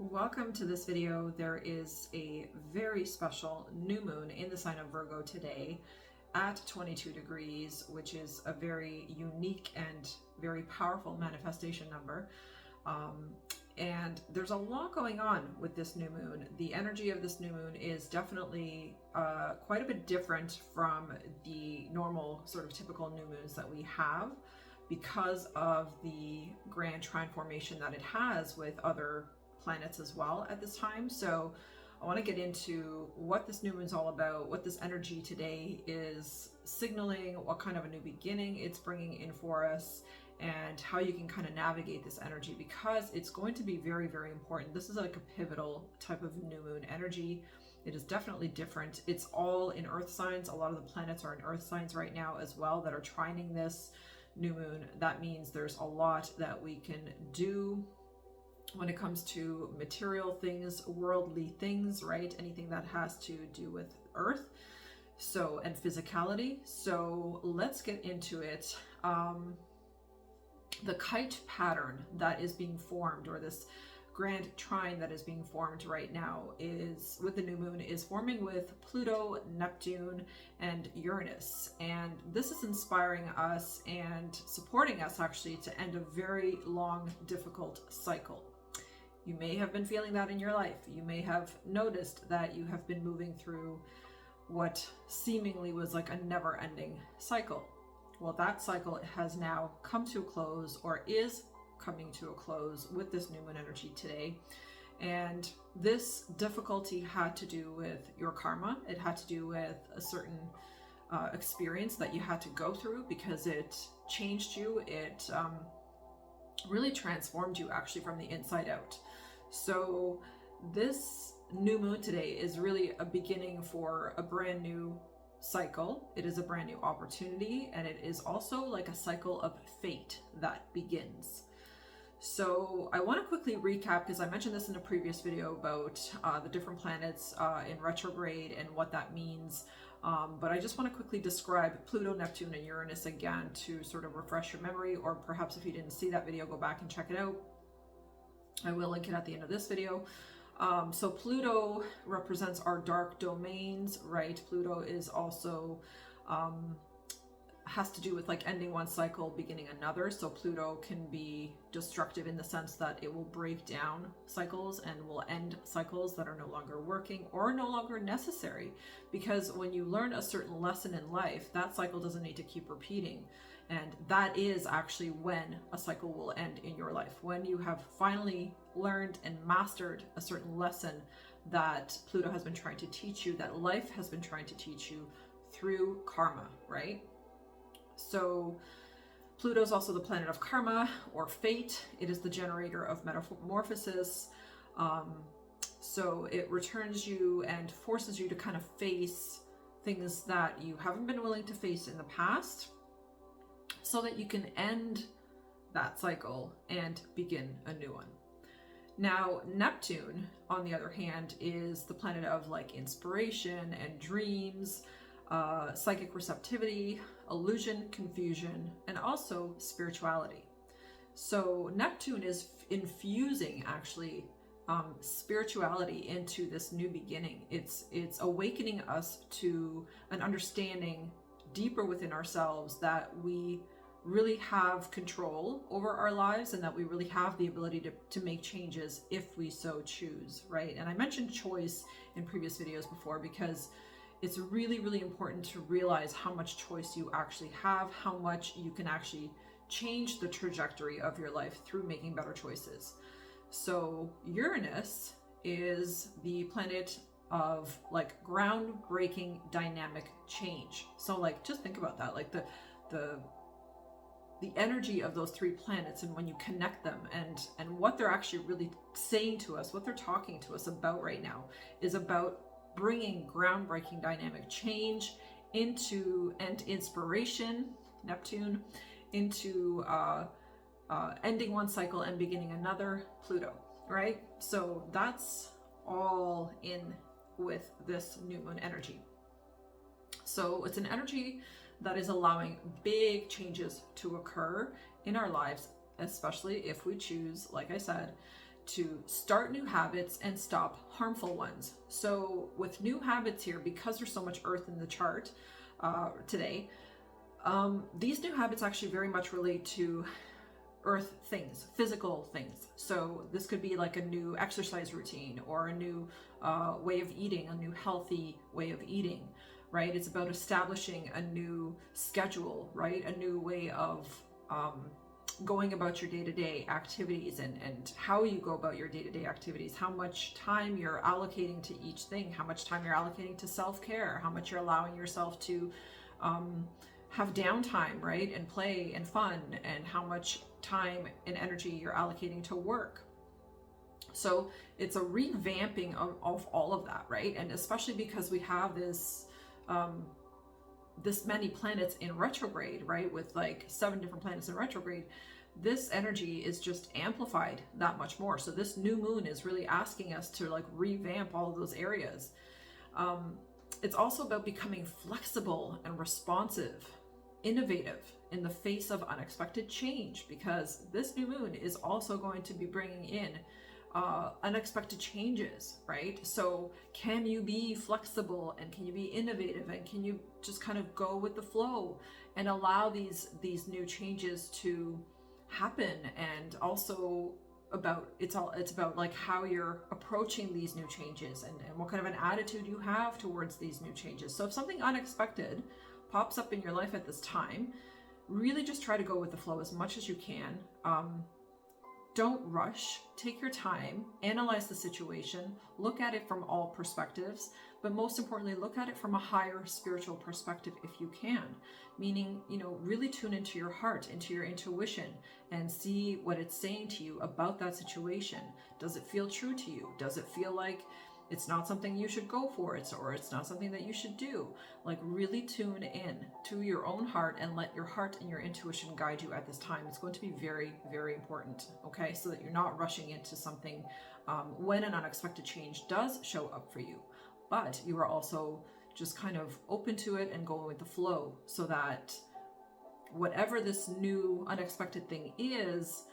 Welcome to this video. There is a very special new moon in the sign of Virgo today at 22 degrees, which is a very unique and very powerful manifestation number. And there's a lot going on with this new moon. The energy of this new moon is definitely quite a bit different from the normal sort of typical new moons that we have because of the Grand Trine formation that it has with other planets as well at this time. So I want to get into what this new moon is all about, what this energy today is signaling, what kind of a new beginning it's bringing in for us, and how you can kind of navigate this energy, because it's going to be very, very important. This is like a pivotal type of new moon energy. It is definitely different. It's all in earth signs. A lot of the planets are in earth signs right now as well that are trining this new moon. That means there's a lot that we can do when it comes to material things, worldly things, right? Anything that has to do with earth, so, and physicality. So let's get into it. The kite pattern that is being formed, or this Grand Trine that is being formed right now, is with the new moon, is forming with Pluto, Neptune, and Uranus. And this is inspiring us and supporting us actually to end a very long, difficult cycle. You may have been feeling that in your life. You may have noticed that you have been moving through what seemingly was like a never-ending cycle. Well, that cycle has now come to a close, or is coming to a close with this new moon energy today. And this difficulty had to do with your karma. It had to do with a certain experience that you had to go through, because it changed you. It really transformed you actually from the inside out. So this new moon today is really a beginning for a brand new cycle. It is a brand new opportunity, and it is also like a cycle of fate that begins. So I want to quickly recap, because I mentioned this in a previous video about the different planets in retrograde and what that means. But I just want to quickly describe Pluto, Neptune, and Uranus again to sort of refresh your memory, or perhaps if you didn't see that video, go back and check it out. I will link it at the end of this video. So Pluto represents our dark domains, right? Pluto is also has to do with like ending one cycle, beginning another. So Pluto can be destructive in the sense that it will break down cycles and will end cycles that are no longer working or no longer necessary. Because when you learn a certain lesson in life, that cycle doesn't need to keep repeating. And that is actually when a cycle will end in your life, when you have finally learned and mastered a certain lesson that Pluto has been trying to teach you, that life has been trying to teach you through karma, right? So Pluto is also the planet of karma, or fate. It is the generator of metamorphosis. So it returns you and forces you to kind of face things that you haven't been willing to face in the past, so that you can end that cycle and begin a new one. Now, Neptune, on the other hand, is the planet of like inspiration and dreams, psychic receptivity, illusion, confusion, and also spirituality. So Neptune is infusing actually spirituality into this new beginning. It's awakening us to an understanding deeper within ourselves that we really have control over our lives, and that we really have the ability to make changes if we so choose, right? And I mentioned choice in previous videos before, because it's really, really important to realize how much choice you actually have, how much you can actually change the trajectory of your life through making better choices. So Uranus is the planet of like groundbreaking dynamic change. So like, just think about that, like the energy of those three planets, and when you connect them, and what they're actually really saying to us, what they're talking to us about right now, is about bringing groundbreaking dynamic change into, and inspiration, Neptune, into ending one cycle and beginning another, Pluto, right? So that's all in with this new moon energy. So it's an energy that is allowing big changes to occur in our lives, especially if we choose, like I said, to start new habits and stop harmful ones. So with new habits here, because there's so much earth in the chart today, these new habits actually very much relate to earth things, physical things. So this could be like a new exercise routine or a new way of eating, a new healthy way of eating, right? It's about establishing a new schedule, right? A new way of going about your day-to-day activities and how you go about your day-to-day activities, how much time you're allocating to each thing, how much time you're allocating to self-care, how much you're allowing yourself to have downtime, right? And play and fun, and how much time and energy you're allocating to work. So it's a revamping of all of that, right? And especially because we have this this many planets in retrograde, right? With like 7 different planets in retrograde, this energy is just amplified that much more. So this new moon is really asking us to like revamp all of those areas. It's also about becoming flexible and responsive, innovative in the face of unexpected change, because this new moon is also going to be bringing in unexpected changes, right? So can you be flexible, and can you be innovative, and can you just kind of go with the flow and allow these new changes to happen? And also it's about like how you're approaching these new changes and what kind of an attitude you have towards these new changes. So if something unexpected pops up in your life at this time, really just try to go with the flow as much as you can. Don't rush, take your time, analyze the situation, look at it from all perspectives, but most importantly, look at it from a higher spiritual perspective if you can. Meaning, really tune into your heart, into your intuition, and see what it's saying to you about that situation. Does it feel true to you? Does it feel like it's not something you should go for, or it's not something that you should do? Like, really tune in to your own heart and let your heart and your intuition guide you at this time. It's going to be very, very important, okay? So that you're not rushing into something when an unexpected change does show up for you. But you are also just kind of open to it and going with the flow, so that whatever this new unexpected thing is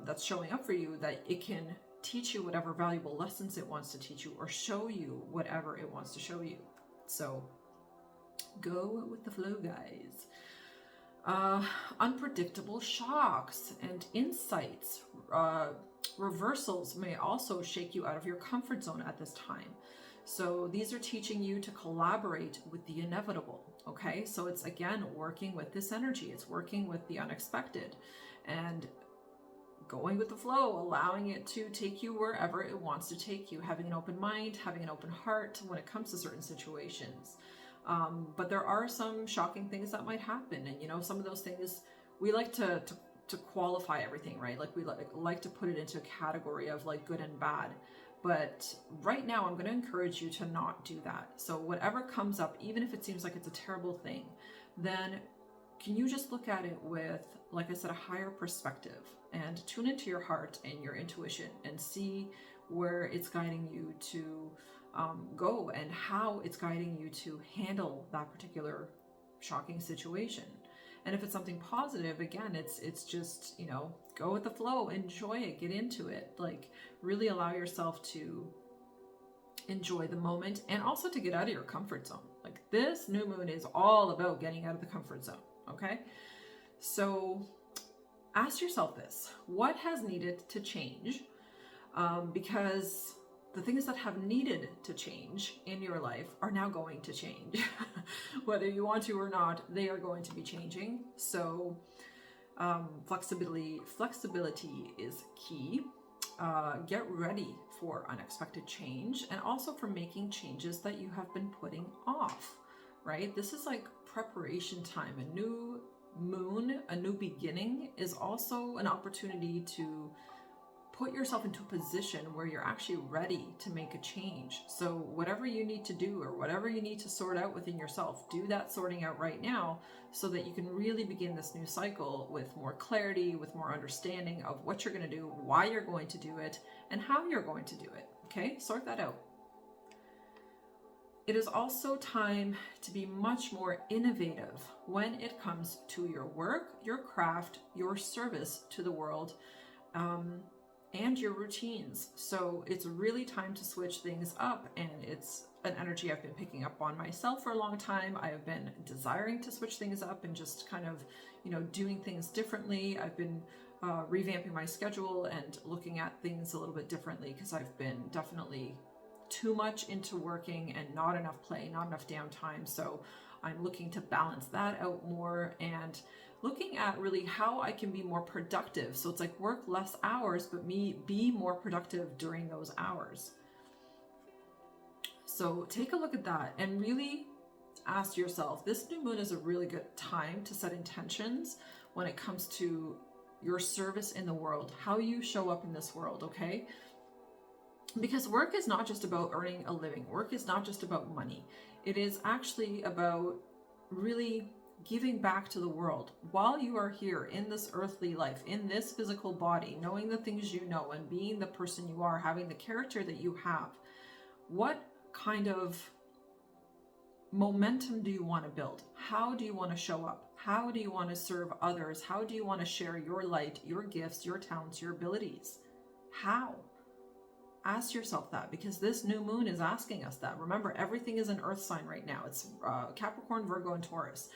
that's showing up for you, that it can teach you whatever valuable lessons it wants to teach you, or show you whatever it wants to show you. So go with the flow, guys. Unpredictable shocks and insights, reversals may also shake you out of your comfort zone at this time. So these are teaching you to collaborate with the inevitable, okay? So it's, again, working with this energy. It's working with the unexpected and going with the flow, allowing it to take you wherever it wants to take you, having an open mind, having an open heart when it comes to certain situations. But there are some shocking things that might happen. And, some of those things, we like to qualify everything, right? Like we like to put it into a category of like good and bad. But right now, I'm going to encourage you to not do that. So whatever comes up, even if it seems like it's a terrible thing, then can you just look at it with, like I said, a higher perspective, and tune into your heart and your intuition and see where it's guiding you to go, and how it's guiding you to handle that particular shocking situation. And if it's something positive, again, it's just, go with the flow, enjoy it, get into it, like really allow yourself to enjoy the moment, and also to get out of your comfort zone. Like, this new moon is all about getting out of the comfort zone, okay? So ask yourself this: what has needed to change? Because the things that have needed to change in your life are now going to change. Whether you want to or not, they are going to be changing. So flexibility is key. Get ready for unexpected change, and also for making changes that you have been putting off, right? This is like preparation time. A new moon, a new beginning, is also an opportunity to put yourself into a position where you're actually ready to make a change. So whatever you need to do, or whatever you need to sort out within yourself, do that sorting out right now, so that you can really begin this new cycle with more clarity, with more understanding of what you're going to do, why you're going to do it, and how you're going to do it. Okay, sort that out. It is also time to be much more innovative when it comes to your work, your craft, your service to the world, and your routines. So it's really time to switch things up, and it's an energy I've been picking up on myself for a long time. I've been desiring to switch things up and just kind of, doing things differently. I've been revamping my schedule and looking at things a little bit differently, because I've been definitely too much into working and not enough play, not enough downtime. So I'm looking to balance that out more and looking at really how I can be more productive. So it's like work less hours, but be more productive during those hours. So take a look at that and really ask yourself, this new moon is a really good time to set intentions when it comes to your service in the world, how you show up in this world, okay? Because work is not just about earning a living. Work is not just about money. It is actually about really giving back to the world while you are here in this earthly life, in this physical body, knowing the things you know and being the person you are, having the character that you have. What kind of momentum do you want to build? How do you want to show up? How do you want to serve others? How do you want to share your light, your gifts, your talents, your abilities? How? Ask yourself that, because this new moon is asking us that. Remember, everything is an earth sign right now. It's Capricorn, Virgo, and Taurus.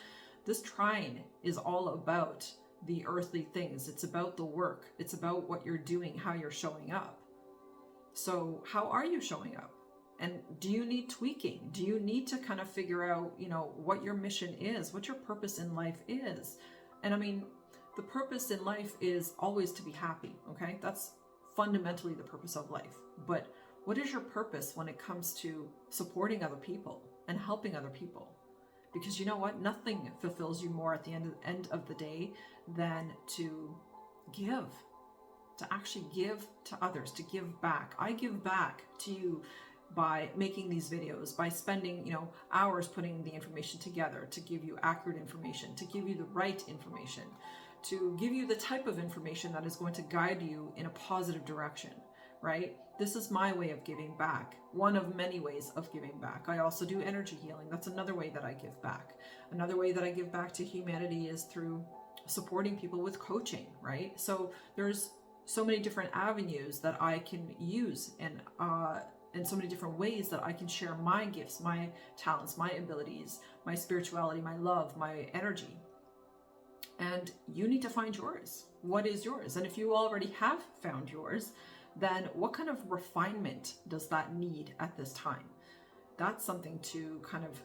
This trine is all about the earthly things. It's about the work. It's about what you're doing, how you're showing up. So how are you showing up? And do you need tweaking? Do you need to kind of figure out, what your mission is, what your purpose in life is? And I mean, the purpose in life is always to be happy, okay? That's fundamentally the purpose of life. But what is your purpose when it comes to supporting other people and helping other people? Because you know what? Nothing fulfills you more at the end of the day than to give, to actually give to others, to give back. I give back to you by making these videos, by spending, hours putting the information together to give you accurate information, to give you the right information, to give you the type of information that is going to guide you in a positive direction, right? This is my way of giving back, one of many ways of giving back. I also do energy healing. That's another way that I give back. Another way that I give back to humanity is through supporting people with coaching, right? So there's so many different avenues that I can use, and so many different ways that I can share my gifts, my talents, my abilities, my spirituality, my love, my energy. And you need to find yours. What is yours? And if you already have found yours, then what kind of refinement does that need at this time? That's something to kind of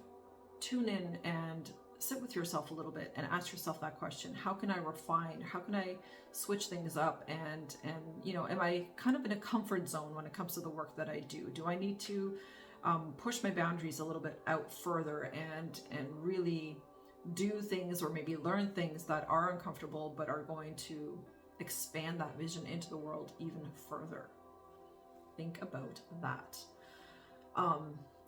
tune in and sit with yourself a little bit and ask yourself that question. How can I refine? How can I switch things up? And am I kind of in a comfort zone when it comes to the work that I do? Do I need to push my boundaries a little bit out further and really do things, or maybe learn things that are uncomfortable but are going to expand that vision into the world even further? Think about that.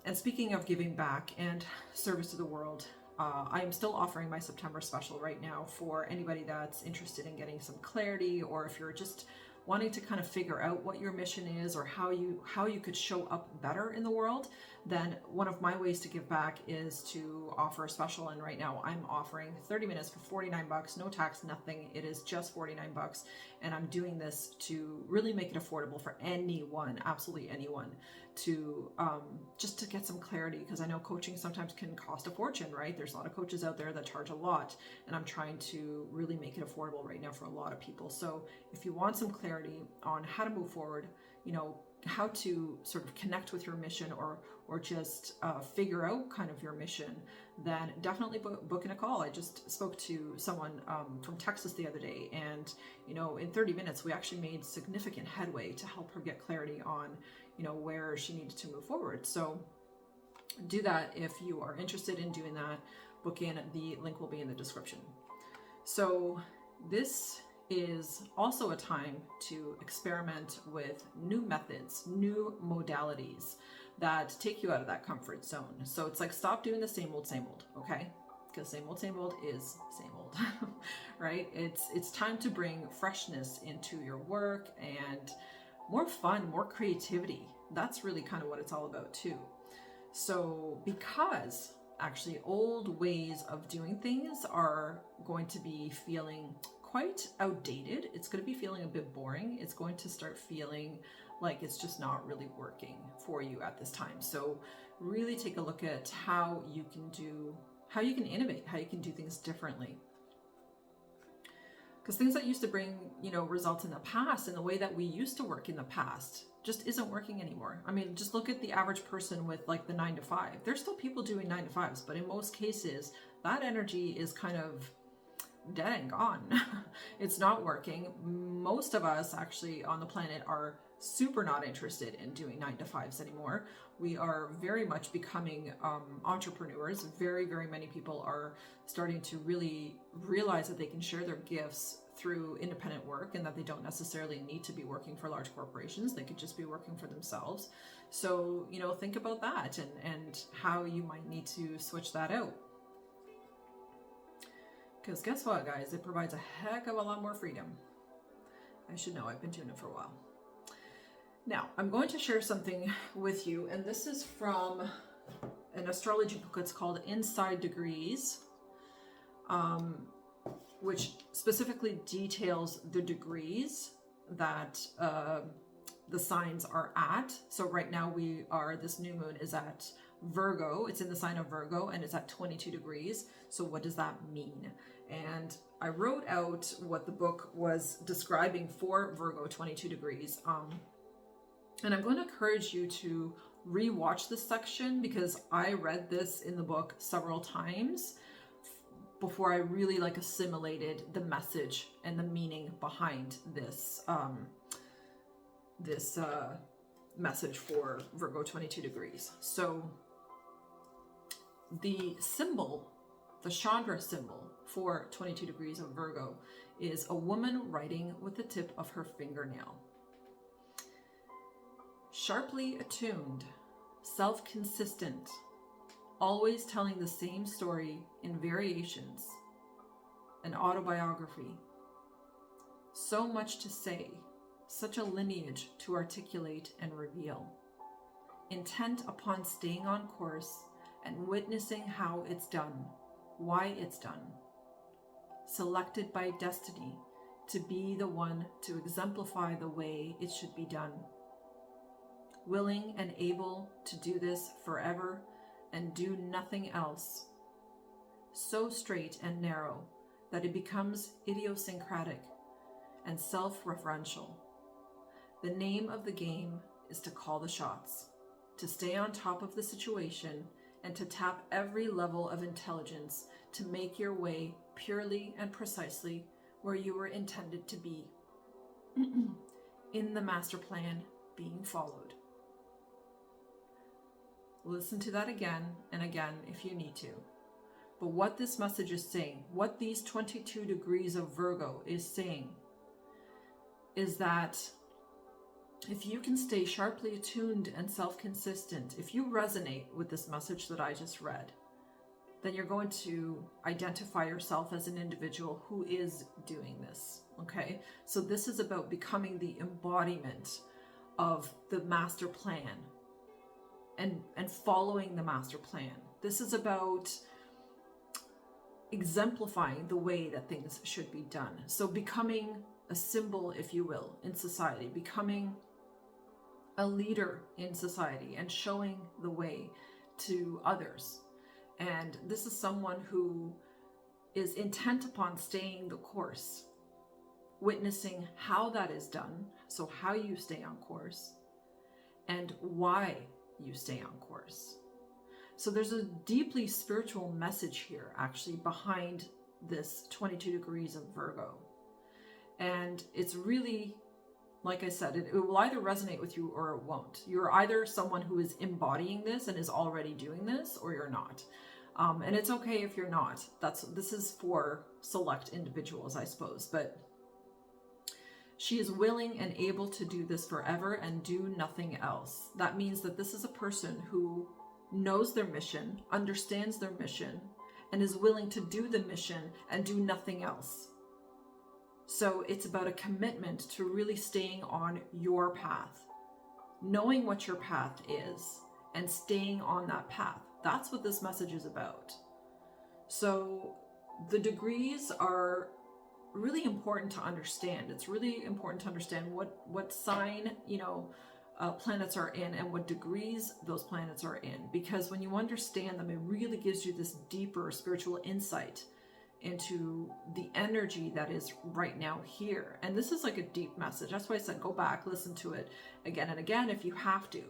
And speaking of giving back and service to the world, I am still offering my September special right now for anybody that's interested in getting some clarity, or if you're just wanting to kind of figure out what your mission is or how you could show up better in the world. Then one of my ways to give back is to offer a special. And right now I'm offering 30 minutes for $49, no tax, nothing. It is just $49. And I'm doing this to really make it affordable for anyone, absolutely anyone, to just to get some clarity, because I know coaching sometimes can cost a fortune, right? There's a lot of coaches out there that charge a lot, and I'm trying to really make it affordable right now for a lot of people. So if you want some clarity on how to move forward, how to sort of connect with your mission, or just figure out kind of your mission, then definitely book in a call. I just spoke to someone from Texas the other day, and in 30 minutes we actually made significant headway to help her get clarity on where she needed to move forward. So do that if you are interested in doing that. Book in. The link will be in the description. So this is also a time to experiment with new methods, new modalities that take you out of that comfort zone. So it's like, stop doing the same old, okay? Because same old is same old, right? It's time to bring freshness into your work and more fun, more creativity. That's really kind of what it's all about too. So because actually old ways of doing things are going to be feeling quite outdated. It's going to be feeling a bit boring. It's going to start feeling like it's just not really working for you at this time. So really take a look at how you can innovate, how you can do things differently. Because things that used to bring, results in the past and the way that we used to work in the past just isn't working anymore. I mean, just look at the average person with like the 9 to 5. There's still people doing 9 to 5s, but in most cases, that energy is kind of dead and gone. It's not working. Most of us actually on the planet are super not interested in doing 9 to 5s anymore. We are very much becoming entrepreneurs. Very, very many people are starting to really realize that they can share their gifts through independent work and that they don't necessarily need to be working for large corporations. They could just be working for themselves. So, think about that and how you might need to switch that out. Because guess what, guys? It provides a heck of a lot more freedom. I should know. I've been doing it for a while. Now, I'm going to share something with you, and this is from an astrology book. It's called Inside Degrees, which specifically details the degrees that the signs are at. So right now this new moon is at Virgo. It's in the sign of Virgo, and it's at 22 degrees. So what does that mean? And I wrote out what the book was describing for Virgo 22 degrees. And I'm going to encourage you to rewatch this section because I read this in the book several times before I really assimilated the message and the meaning behind this message for Virgo 22 degrees. So the symbol, the Chandra symbol for 22 degrees of Virgo is a woman writing with the tip of her fingernail. Sharply attuned, self-consistent, always telling the same story in variations, an autobiography. So much to say, such a lineage to articulate and reveal. Intent upon staying on course and witnessing how it's done, why it's done. Selected by destiny to be the one to exemplify the way it should be done. Willing and able to do this forever and do nothing else. So straight and narrow that it becomes idiosyncratic and self-referential. The name of the game is to call the shots, to stay on top of the situation, and to tap every level of intelligence to make your way purely and precisely where you were intended to be, in the master plan being followed. Listen to that again and again if you need to. But what this message is saying, what these 22 degrees of Virgo is saying, is that if you can stay sharply attuned and self-consistent, if you resonate with this message that I just read, then you're going to identify yourself as an individual who is doing this, okay? So this is about becoming the embodiment of the master plan and following the master plan. This is about exemplifying the way that things should be done. So becoming a symbol, if you will, in society, becoming a leader in society and showing the way to others. And this is someone who is intent upon staying the course, witnessing how that is done, so how you stay on course, and why you stay on course. So there's a deeply spiritual message here, actually, behind this 22 degrees of Virgo. And it's really, like I said, it will either resonate with you or it won't. You're either someone who is embodying this and is already doing this, or you're not. And it's okay if you're not. This is for select individuals, I suppose. But she is willing and able to do this forever and do nothing else. That means that this is a person who knows their mission, understands their mission, and is willing to do the mission and do nothing else. So it's about a commitment to really staying on your path, knowing what your path is, and staying on that path. That's what this message is about. So the degrees are really important to understand. It's really important to understand what sign, planets are in and what degrees those planets are in, because when you understand them, it really gives you this deeper spiritual insight into the energy that is right now here. And this is like a deep message. That's why I said go back, listen to it again and again if you have to.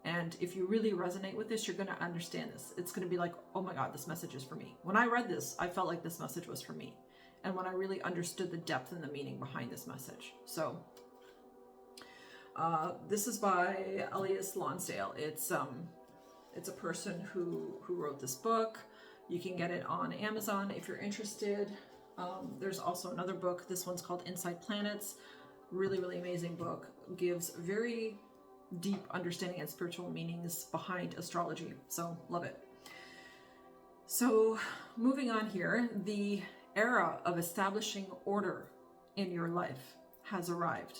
And if you really resonate with this, you're going to understand this. It's going to be like, oh my God, this message is for me. When I read this, I felt like this message was for me. And when I really understood the depth and the meaning behind this message. So this is by Elias Lonsdale. It's a person who wrote this book. You can get it on Amazon if you're interested. There's also another book. This one's called Inside Planets. Really, really amazing book. Gives very deep understanding and spiritual meanings behind astrology. So love it. So moving on here, the era of establishing order in your life has arrived.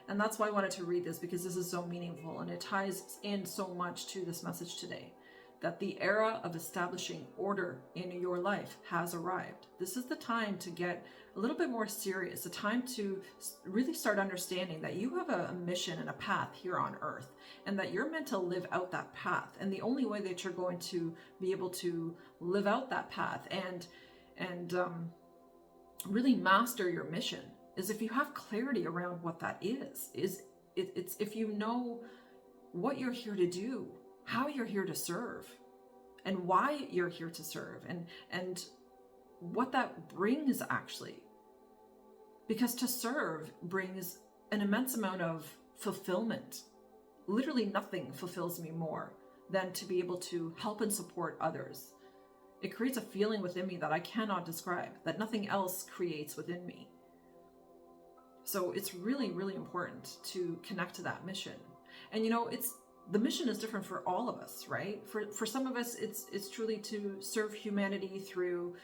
And that's why I wanted to read this, because this is so meaningful and it ties in so much to this message today. That the era of establishing order in your life has arrived. This is the time to get a little bit more serious, a time to really start understanding that you have a mission and a path here on earth, and that you're meant to live out that path. And the only way that you're going to be able to live out that path and really master your mission is if you have clarity around what that is. It's if you know what you're here to do, how you're here to serve, and why you're here to serve, and what that brings actually. Because to serve brings an immense amount of fulfillment. Literally nothing fulfills me more than to be able to help and support others. It creates a feeling within me that I cannot describe, that nothing else creates within me. So it's really, really important to connect to that mission. And the mission is different for all of us, right? For some of us, it's truly to serve humanity through,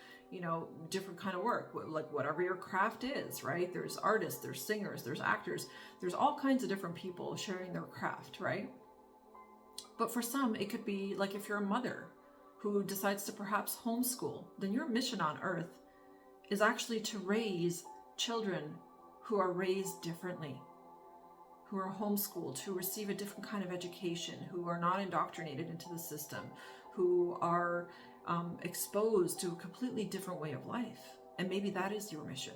different kind of work, like whatever your craft is, right? There's artists, there's singers, there's actors, there's all kinds of different people sharing their craft, right? But for some, it could be like if you're a mother who decides to perhaps homeschool, then your mission on earth is actually to raise children who are raised differently, who are homeschooled, who receive a different kind of education, who are not indoctrinated into the system, who are exposed to a completely different way of life. And maybe that is your mission.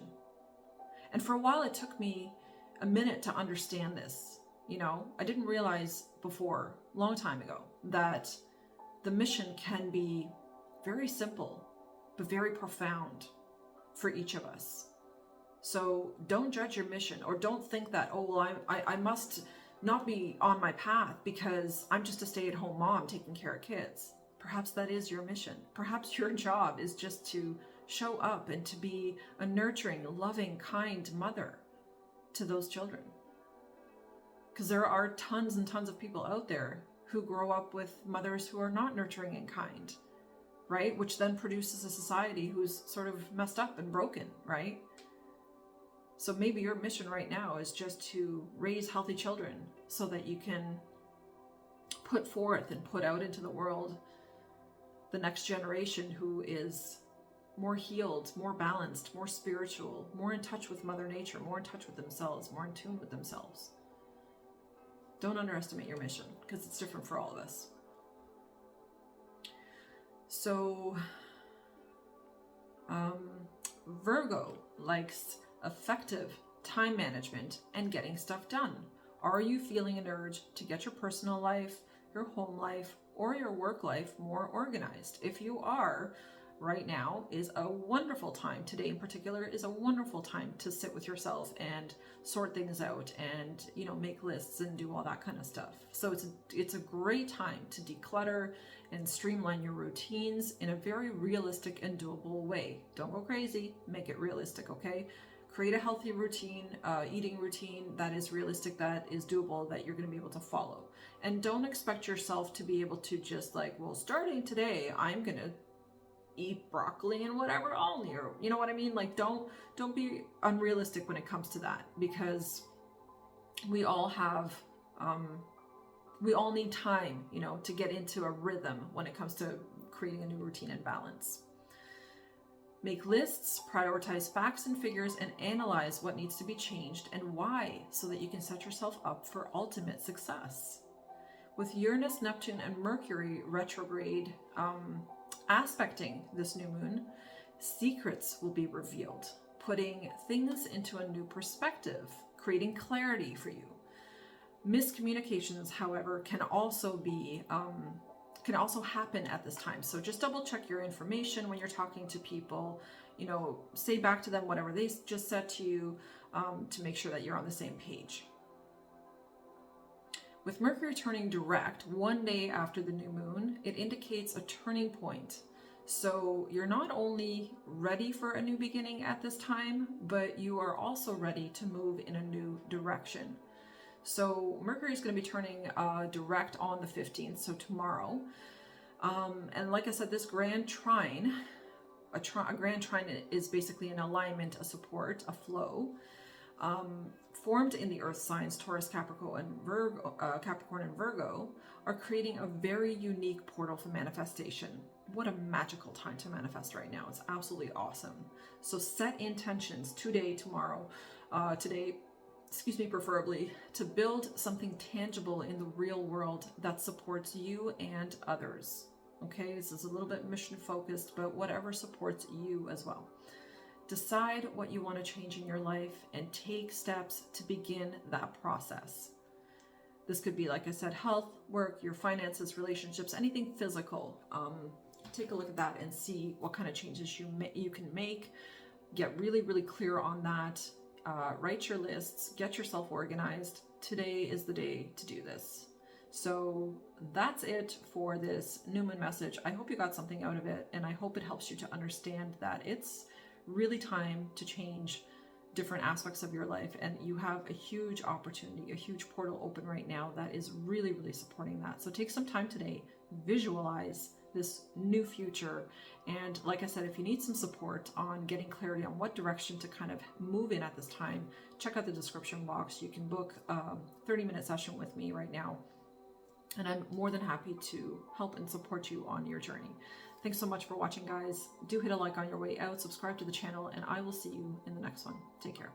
And for a while, it took me a minute to understand this. I didn't realize before, a long time ago, that the mission can be very simple, but very profound for each of us. So don't judge your mission, or don't think that, I must not be on my path because I'm just a stay-at-home mom taking care of kids. Perhaps that is your mission. Perhaps your job is just to show up and to be a nurturing, loving, kind mother to those children. Because there are tons and tons of people out there who grow up with mothers who are not nurturing and kind, right? Which then produces a society who's sort of messed up and broken, right? So maybe your mission right now is just to raise healthy children so that you can put forth and put out into the world the next generation who is more healed, more balanced, more spiritual, more in touch with Mother Nature, more in touch with themselves, more in tune with themselves. Don't underestimate your mission, because it's different for all of us. So, Virgo likes effective time management and getting stuff done. Are you feeling an urge to get your personal life, your home life, or your work life more organized? If you are, right now is a wonderful time. Today in particular is a wonderful time to sit with yourself and sort things out and, make lists and do all that kind of stuff. So it's a great time to declutter and streamline your routines in a very realistic and doable way. Don't go crazy, make it realistic, okay? Create a healthy routine, eating routine that is realistic, that is doable, that you're going to be able to follow. And don't expect yourself to be able to just starting today, I'm going to eat broccoli and whatever only, or you know what I mean? Don't be unrealistic when it comes to that, because we all have, we all need time, to get into a rhythm when it comes to creating a new routine and balance. Make lists, prioritize facts and figures, and analyze what needs to be changed and why, so that you can set yourself up for ultimate success. With Uranus, Neptune, and Mercury retrograde aspecting this new moon, secrets will be revealed, putting things into a new perspective, creating clarity for you. Miscommunications, however, can also happen at this time. So just double check your information when you're talking to people. You know, say back to them whatever they just said to you, to make sure that you're on the same page. With Mercury turning direct one day after the new moon, it indicates a turning point. So you're not only ready for a new beginning at this time, but you are also ready to move in a new direction. So Mercury is going to be turning direct on the 15th, so tomorrow. And like I said, this Grand Trine, a Grand Trine is basically an alignment, a support, a flow, formed in the earth signs Taurus, Capricorn, and Virgo, are creating a very unique portal for manifestation. What a magical time to manifest right now. It's absolutely awesome. So set intentions today, tomorrow, preferably, to build something tangible in the real world that supports you and others. Okay, this is a little bit mission focused, but whatever supports you as well. Decide what you want to change in your life and take steps to begin that process. This could be, like I said, health, work, your finances, relationships, anything physical. Take a look at that and see what kind of changes you can make. Get really, really clear on that. Write your lists, get yourself organized. Today is the day to do this. So that's it for this new moon message. I hope you got something out of it, and I hope it helps you to understand that it's really time to change different aspects of your life, and you have a huge opportunity, a huge portal open right now that is really, really supporting that. So take some time today, visualize this new future. And like I said, if you need some support on getting clarity on what direction to kind of move in at this time, check out the description box. You can book a 30-minute session with me right now, and I'm more than happy to help and support you on your journey. Thanks so much for watching, guys. Do hit a like on your way out, subscribe to the channel, and I will see you in the next one. Take care.